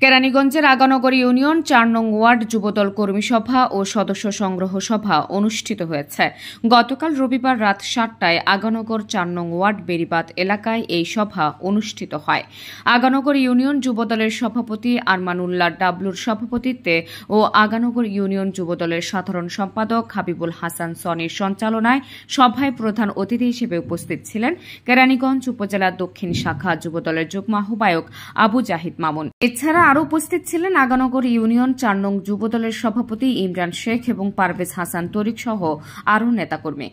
কেরানীগঞ্জের আগানগর ইউনিয়ন ৪ নং ওয়ার্ড যুবদল কর্মী সভা ও সদস্য সংগ্রহ সভা অনুষ্ঠিত হয়েছে। গতকাল রবিবার রাত ৭টায় আগানগর ৪ নং ওয়ার্ড বেড়িবাঁধ এলাকায় এই সভা অনুষ্ঠিত হয়। আগানগর ইউনিয়ন যুবদলের সভাপতি আরমানুল্লাহ ডাবলুর সভাপতিত্বে ও আগানগর ইউনিয়ন যুবদলের সাধারণ সম্পাদক হাবিবুল হাসান সনির সঞ্চালনায় সভায় প্রধান অতিথি হিসেবে উপস্থিত ছিলেন কেরানীগঞ্জ উপজেলা দক্ষিণ শাখা যুবদলের যুগ্ম আহ্বায়ক আবু জাহিদ মামুন। এছাড়া আরও উপস্থিত ছিলেন আগানগর ইউনিয়ন ৪ নং যুবদলের সভাপতি ইমরান শেখ এবং পারভেজ হাসান তরিক সহ আরও নেতাকর্মী।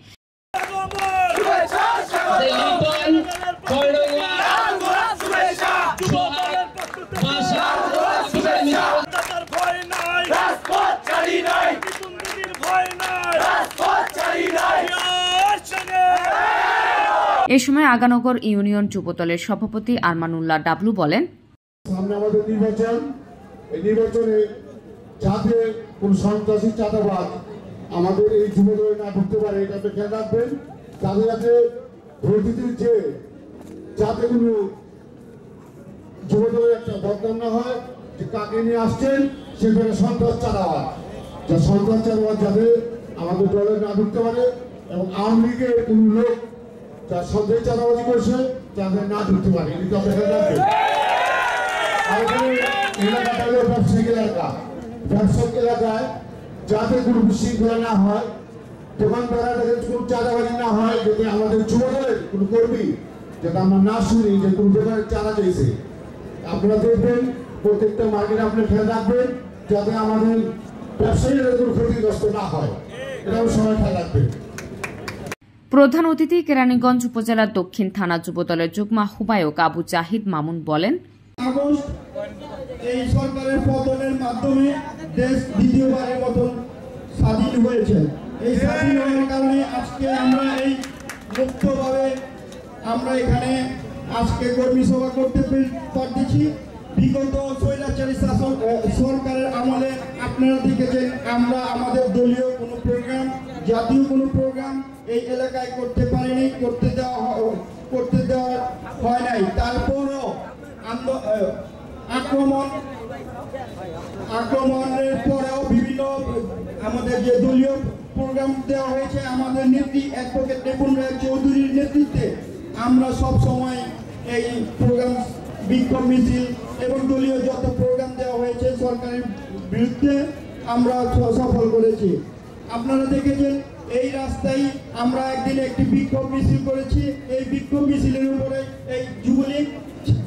এ সময় আগানগর ইউনিয়ন যুবদলের সভাপতি আরমানুল্লাহ ডাবলু বলেন, সামনে আমাদের নির্বাচন, এই নির্বাচনে যাতে কোন সন্ত্রাসী চাঁদাবাজ আমাদের এই যুবদলে না ঢুকতে পারে এটা খেয়াল রাখবেন। যাতে যাতে ভোট দিতে যাতে কোনো যুবদলের একটা বদনাম না হয় যে কাকে নিয়ে আসছেন সেখানে সন্ত্রাস চাঁদাবাজ, যা সন্ত্রাস চাঁদাবাজ যাতে আমাদের দলে না ঢুকতে পারে এবং আওয়ামী লীগের কোন লোক যা সন্ত্রাস চাঁদাবাজি করছে যাতে না ঢুকতে পারে এটা খেয়াল রাখবেন। এলাকাটা হলো ব্যবসায়িক এলাকা, ব্যবসায়িক এলাকায় যাতে কোনো বিশৃঙ্খলা না হয়, দোকানদারা কোনো চাঁদাবাজি না হয়, যাতে আমাদের যুবদলের কোনো কর্মী যাতে আমরা না শুনি যে কোনো দোকানের চাঁদা চাইছে। আপনারা দেখবেন প্রত্যেকটা মার্কেটে আপনি খেয়াল রাখবেন যাতে আমাদের ব্যবসায়ীরা কোনো ক্ষতিগ্রস্ত না হয়, এটাও সবাই খেয়াল রাখবেন। প্রধান অতিথি কেরানীগঞ্জ উপজেলা দক্ষিণ থানা যুবদলের যুগ্ম আহ্বায়ক আবু জাহিদ মামুন বলেন, আগস্ট এই সরকারের পতনের মাধ্যমে দেশ দ্বিতীয়বারের মতন স্বাধীন হয়েছে। এই স্বাধীন হওয়ার কারণে আজকে আমরা এই মুক্তভাবে আমরা এখানে আজকে কর্মী সভা করতে পারতেছি। বিগত স্বৈরাচারী শাসন সরকারের আমলে আপনারা দেখেছেন আমরা আমাদের দলীয় কোনো প্রোগ্রাম, জাতীয় কোনো প্রোগ্রাম এই এলাকায় করতে পারিনি, করতে দেওয়া হয় নাই। তারপরও আক্রমণের পরেও বিভিন্ন আমাদের যে দলীয় প্রোগ্রাম দেওয়া হয়েছে আমাদের নেত্রী অ্যাডভোকেট নিপুণ রায় চৌধুরীর নেতৃত্বে আমরা সব সময় এই প্রোগ্রাম, বিক্ষোভ মিছিল এবং দলীয় যত প্রোগ্রাম দেওয়া হয়েছে সরকারের বিরুদ্ধে আমরা সফল করেছি। আপনারা দেখেছেন এই রাস্তায় আমরা একদিন একটি বিক্ষোভ মিছিল করেছি। এই বিক্ষোভ মিছিলের উপরে এই যুবলীগ,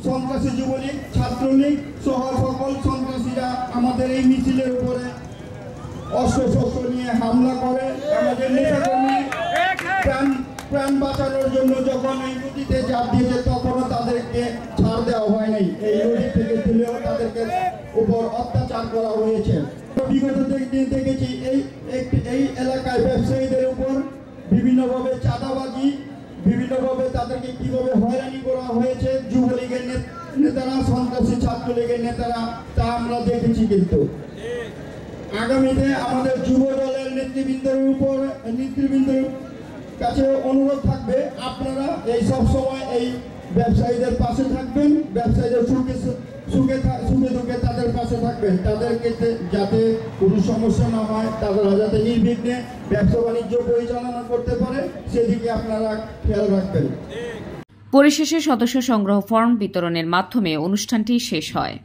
সন্ত্রাসী যুবলীগ, ছাত্রলীগ সহ সকল সন্ত্রাসীরা আমাদের এই মিছিলের উপরে অস্ত্রশস্ত্র নিয়ে হামলা করে। আমাদের নেতাকর্মী প্রাণ বাঁচানোর জন্য যখন এই নদীতে ঝাঁপ দিয়েছে তখনও তাদেরকে ছাড় দেওয়া হয় নাই। এই নদী থেকে তুলেও তাদেরকে উপর অত্যাচার করা হয়েছে। বিগত দিন দেখেছি এই এলাকায় ব্যবসায়ীদের উপর বিভিন্নভাবে চাঁদাবাজি, বিভিন্নভাবে তাদেরকে কিভাবে হয়রানি করা হয়েছে যুবলীগের নেতারা, সন্ত্রাসী ছাত্রলীগের নেতারা, তা আমরা দেখেছি। কিন্তু আগামীতে আমাদের যুব দলের নেতৃবৃন্দের কাছে অনুরোধ থাকবে আপনারা এই সব সময় এই ব্যবসায়ীদের পাশে থাকবেন, ব্যবসায়ীদের সুখে দুঃখে তাদের পাশে থাকবেন, তাদেরকে যাতে কোনো সমস্যা না হয়, তারা যাতে নির্বিঘ্নে ব্যবসা বাণিজ্য পরিচালনা করতে পারে সেদিকে আপনারা খেয়াল রাখবেন। পরিশেষে সদস্য সংগ্রহ ফর্ম বিতরণের মাধ্যমে অনুষ্ঠানটি শেষ হয়।